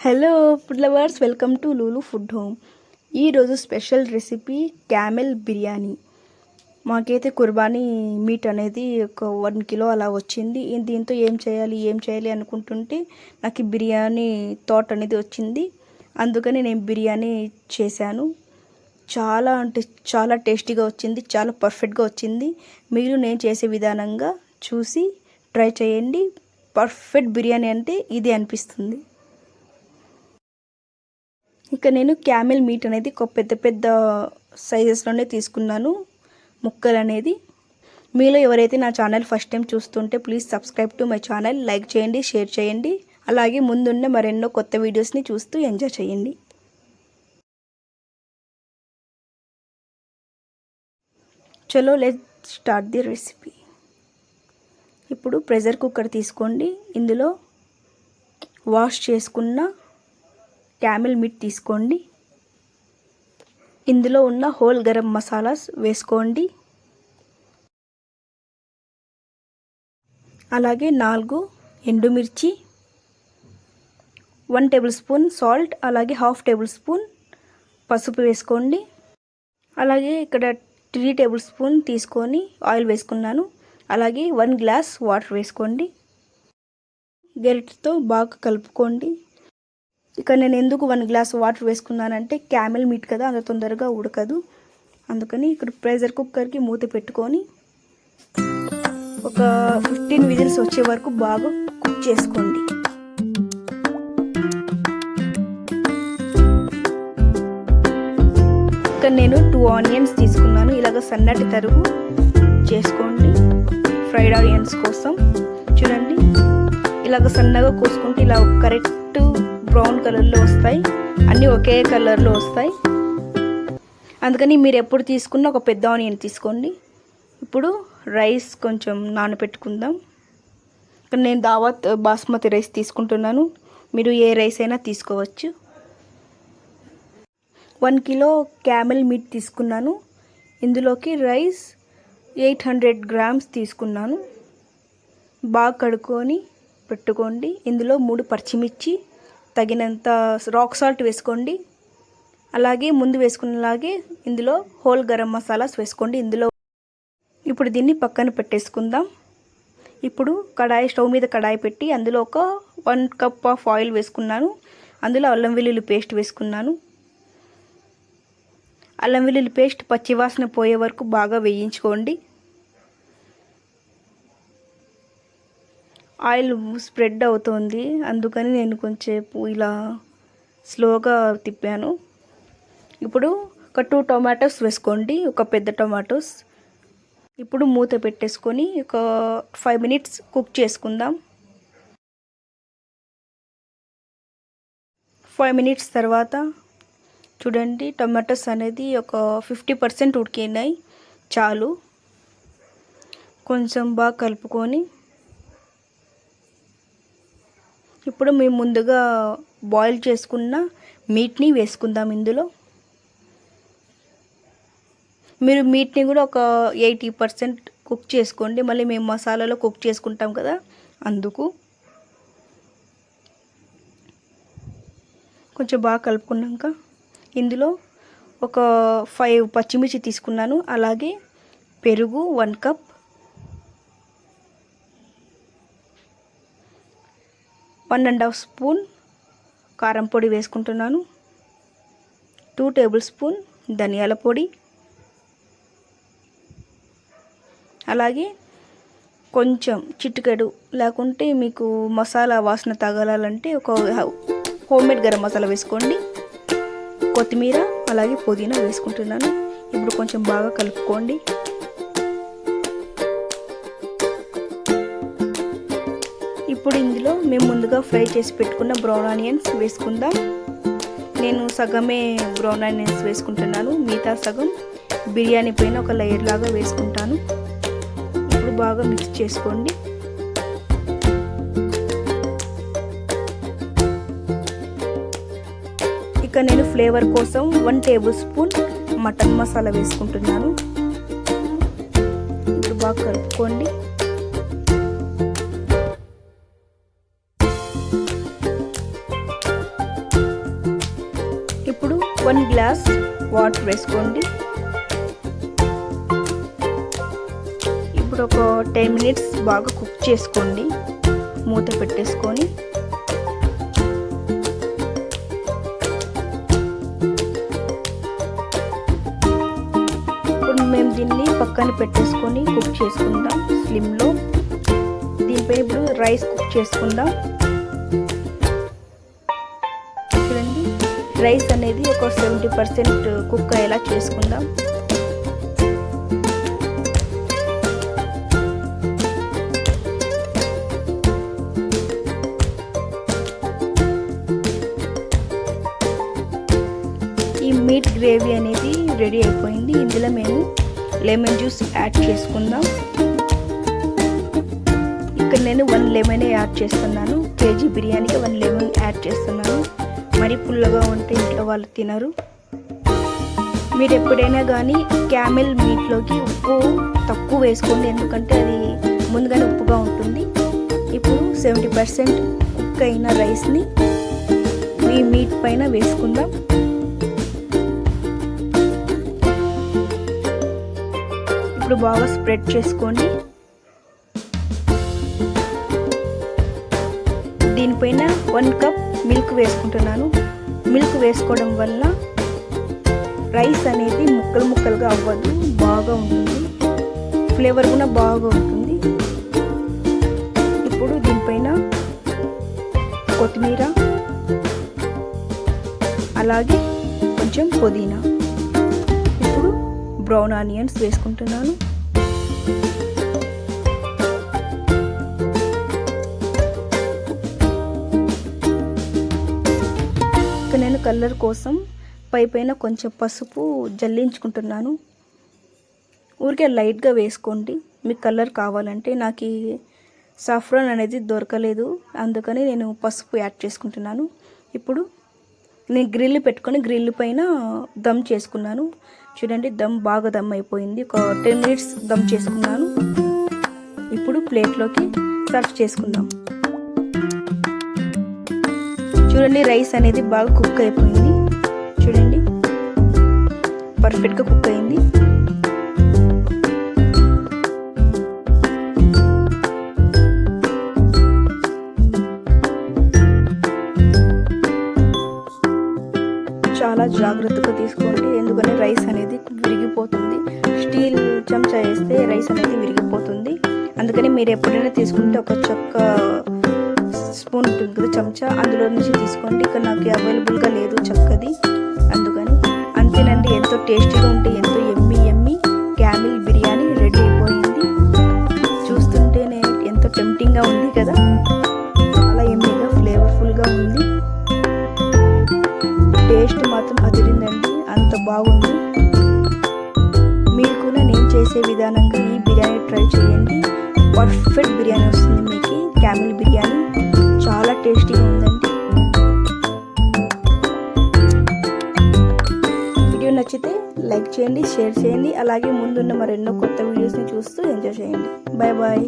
Hello food lovers, welcome to Lulu food home. ఈరోజు special recipe camel biryani. మాకైతే కుర్బానీ meet అనేది ఒక 1 కిలో అలా వచ్చింది. దీంతో ఏం చేయాలి అనుకుంటుంటే నాకు బిర్యానీ థాట్ అనేది వచ్చింది. అందుకని నేను బిర్యానీ చేశాను. చాలా అంటే చాలా టేస్టీగా వచ్చింది, చాలా పర్ఫెక్ట్గా వచ్చింది. మీరు నేను చేసే విధానంగా చూసి ట్రై చేయండి. పర్ఫెక్ట్ బిర్యానీ అంటే ఇది అనిపిస్తుంది. ఇక నేను క్యామెల్ మీట్ అనేది ఒక పెద్ద సైజెస్లోనే తీసుకున్నాను ముక్కలు అనేది. మీలో ఎవరైతే నా ఛానల్ ఫస్ట్ టైం చూస్తుంటే please subscribe to my channel, like చేయండి, షేర్ చేయండి. అలాగే ముందున్న మరెన్నో కొత్త వీడియోస్ని చూస్తూ ఎంజాయ్ చేయండి. చలో లెట్స్ స్టార్ట్ ది రెసిపీ. ఇప్పుడు ప్రెషర్ కుక్కర్ తీసుకోండి. ఇందులో వాష్ చేసుకున్న క్యామెల్ మీట్ తీసుకోండి. ఇందులో ఉన్న హోల్ గరం మసాలాస్ వేసుకోండి. అలాగే 4 ఎండుమిర్చి, 1 టేబుల్ స్పూన్ సాల్ట్, అలాగే 1/2 టేబుల్ స్పూన్ పసుపు వేసుకోండి. అలాగే ఇక్కడ 3 టేబుల్ స్పూన్ తీసుకొని ఆయిల్ వేసుకున్నాను. అలాగే 1 గ్లాస్ వాటర్ వేసుకోండి. గరిటెతో బాగా కలుపుకోండి. ఇక నేను ఎందుకు 1 గ్లాస్ వాటర్ వేసుకున్నానంటే క్యామెల్ మీట్ కదా, అంత తొందరగా ఉడకదు. అందుకని ఇక్కడ ప్రెషర్ కుక్కర్కి మూత పెట్టుకొని ఒక 15 విజిల్స్ వచ్చే వరకు బాగా కుక్ చేసుకోండి. ఇక్కడ నేను 2 ఆనియన్స్ తీసుకున్నాను. ఇలాగ సన్నటి తరుగు చేసుకోండి ఫ్రైడ్ ఆనియన్స్ కోసం. చూడండి, ఇలాగ సన్నగా కోసుకుంటే ఇలా కరెక్ట్ బ్రౌన్ కలర్లో వస్తాయి. అన్నీ ఒకే కలర్లో వస్తాయి. అందుకని మీరు ఎప్పుడు తీసుకున్న ఒక పెద్ద ఆనియన్ తీసుకోండి. ఇప్పుడు రైస్ కొంచెం నానబెట్టుకుందాం. ఇక్కడ నేను దావత్ బాస్మతి రైస్ తీసుకుంటున్నాను. మీరు ఏ రైస్ అయినా తీసుకోవచ్చు. 1 కిలో క్యామెల్ మీట్ తీసుకున్నాను. ఇందులోకి రైస్ 800 గ్రామ్స్ తీసుకున్నాను. బాగా కడుక్కొని పెట్టుకోండి. ఇందులో 3 పచ్చిమిర్చి, తగినంత రాక్ సాల్ట్ వేసుకోండి. అలాగే ముందు వేసుకున్నలాగే ఇందులో హోల్ గరం మసాలాస్ వేసుకోండి. ఇప్పుడు దీన్ని పక్కన పెట్టేసుకుందాం. ఇప్పుడు స్టవ్ మీద కడాయి పెట్టి అందులో ఒక 1 కప్ ఆఫ్ ఆయిల్ వేసుకున్నాను. అందులో అల్లం వెల్లుల్లి పేస్ట్ వేసుకున్నాను. అల్లం వెల్లుల్లి పేస్ట్ పచ్చివాసన పోయే వరకు బాగా వేయించుకోండి. ఆయిల్ స్ప్రెడ్ అవుతుంది, అందుకని నేను కొంచెంసేపు ఇలా స్లోగా తిప్పాను. ఇప్పుడు ఒక 2 టొమాటోస్ వేసుకోండి, ఒక పెద్ద టొమాటోస్. ఇప్పుడు మూత పెట్టేసుకొని ఒక 5 మినిట్స్ కుక్ చేసుకుందాం. 5 మినిట్స్ తర్వాత చూడండి, టొమాటోస్ అనేది ఒక 50% ఉడికినాయి. చాలు. కొంచెం బాగా కలుపుకొని ఇప్పుడు మేము ముందుగా బాయిల్ చేసుకున్న మీట్ని వేసుకుందాం. ఇందులో మీరు మీట్ని కూడా ఒక 80% కుక్ చేసుకోండి. మళ్ళీ మేము మసాలాలో కుక్ చేసుకుంటాం కదా, అందుకు. కొంచెం బాగా కలుపుకున్నాక ఇందులో ఒక 5 పచ్చిమిర్చి తీసుకున్నాను. అలాగే పెరుగు 1 కప్, 1.5 స్పూన్ కారం పొడి వేసుకుంటున్నాను. 2 టేబుల్ స్పూన్ ధనియాల పొడి, అలాగే కొంచెం చిటికెడు, లేకుంటే మీకు మసాలా వాసన తగలాలంటే ఒక హోమ్మేడ్ గరం మసాలా వేసుకోండి. కొత్తిమీర అలాగే పుదీనా వేసుకుంటున్నాను. ఇప్పుడు కొంచెం బాగా కలుపుకోండి. ఇప్పుడు ఇందులో మేము ముందుగా ఫ్రై చేసి పెట్టుకున్న బ్రౌన్ ఆనియన్స్ వేసుకుందాం. నేను సగమే బ్రౌన్ ఆనియన్స్ వేసుకుంటున్నాను, మిగతా సగం బిర్యానీ పైన ఒక లేయర్ లాగా వేసుకుంటాను. ఇప్పుడు బాగా మిక్స్ చేసుకోండి. ఇక నేను ఫ్లేవర్ కోసం 1 టేబుల్ స్పూన్ మటన్ మసాలా వేసుకుంటున్నాను. ఇప్పుడు బాగా కలుపుకోండి. 1 గ్లాస్ వాటర్ వేసుకోండి. ఇప్పుడు ఒక 10 మినిట్స్ బాగా కుక్ చేసుకోండి మూత పెట్టేసుకొని. ఇప్పుడు మేము దీన్ని పక్కన పెట్టేసుకొని కుక్ చేసుకుందాం స్లిమ్లో. దీనిపై ఇప్పుడు రైస్ కుక్ చేసుకుందాం. చూడండి, రైస్ అనేది ఒక 70% కుక్ అయ్యేలా చేసుకుందాం. ఈ మీట్ గ్రేవీ అనేది రెడీ అయిపోయింది. ఇందులో మేము లెమన్ జ్యూస్ యాడ్ చేసుకుందాం. ఇక్కడ నేను 1 లెమన్ యాడ్ చేస్తున్నాను. కేజీ బిర్యానీకి 1 లెమన్ యాడ్ చేస్తున్నాను. మరి పుల్లగా ఉంటే ఇంట్లో వాళ్ళు తినరు. మీరు ఎప్పుడైనా కానీ క్యామెల్ మీట్లోకి ఉప్పు తక్కువ వేసుకోండి, ఎందుకంటే అది ముందుగానే ఉప్పుగా ఉంటుంది. ఇప్పుడు 70% కుక్ అయిన రైస్ని ఈ మీట్ పైన వేసుకుందాం. ఇప్పుడు బాగా స్ప్రెడ్ చేసుకోండి. దీనిపైన 1 కప్ మిల్క్ వేసుకుంటున్నాను. మిల్క్ వేసుకోవడం వల్ల రైస్ అనేది ముక్కలు ముక్కలుగా అవ్వదు, బాగా ఉంటుంది. ఫ్లేవర్ కూడా బాగా ఉంటుంది. ఇప్పుడు దీనిపైన కొత్తిమీర, అలాగే కొంచెం పుదీనా, ఇప్పుడు బ్రౌన్ ఆనియన్స్ వేసుకుంటున్నాను. నేను కలర్ కోసం పైన కొంచెం పసుపు జల్లించుకుంటున్నాను. ఊరికే లైట్గా వేసుకోండి మీకు కలర్ కావాలంటే. నాకు సాఫ్రాన్ అనేది దొరకలేదు, అందుకని నేను పసుపు యాడ్ చేసుకుంటున్నాను. ఇప్పుడు నేను గ్రిల్ పెట్టుకొని గ్రిల్ పైన దమ్ చేసుకున్నాను. చూడండి, బాగా దమ్ అయిపోయింది. ఒక 10 మినిట్స్ దమ్ చేసుకున్నాను. ఇప్పుడు ప్లేట్లోకి సర్వ్ చేసుకుందాం. చూడండి, రైస్ అనేది బాగా కుక్ అయిపోయింది. చూడండి, పర్ఫెక్ట్గా కుక్ అయింది. చాలా జాగ్రత్తగా తీసుకోండి, ఎందుకంటే రైస్ అనేది విరిగిపోతుంది. స్టీల్ చెంచా వేస్తే రైస్ అనేది విరిగిపోతుంది. అందుకని మీరు ఎప్పుడైనా తీసుకుంటే ఒక చెక్క స్పూన్ ఉంటుంది కదా, చెంచా, అందులో నుంచి తీసుకోండి. ఇక్కడ నాకు అవైలబుల్గా లేదు చెక్కది, అందుకని. అంతేనండి, ఎంతో టేస్టీగా ఉంటే ఎంతో ఎమ్మి క్యామెల్ బిర్యానీ రెడీ అయిపోయింది. చూస్తుంటేనే ఎంతో టెంప్టింగ్గా ఉంది కదా, చాలా ఎమ్మిగా ఫ్లేవర్ఫుల్గా ఉంది. టేస్ట్ మాత్రం అదిరిందండి, అంత బాగుంది. మీరు కూడా నేను చేసే విధానంగా ఈ బిర్యానీ ట్రై చేయండి. పర్ఫెక్ట్ బిర్యానీ వస్తుంది మీకు. క్యామెల్ బిర్యానీ చాలా టేస్టీగా ఉందండి. వీడియో నచ్చితే లైక్ చేయండి, షేర్ చేయండి. అలాగే ముందున్న మరెన్నో కొత్త వీడియోస్ని చూస్తూ ఎంజాయ్ చేయండి. Bye bye.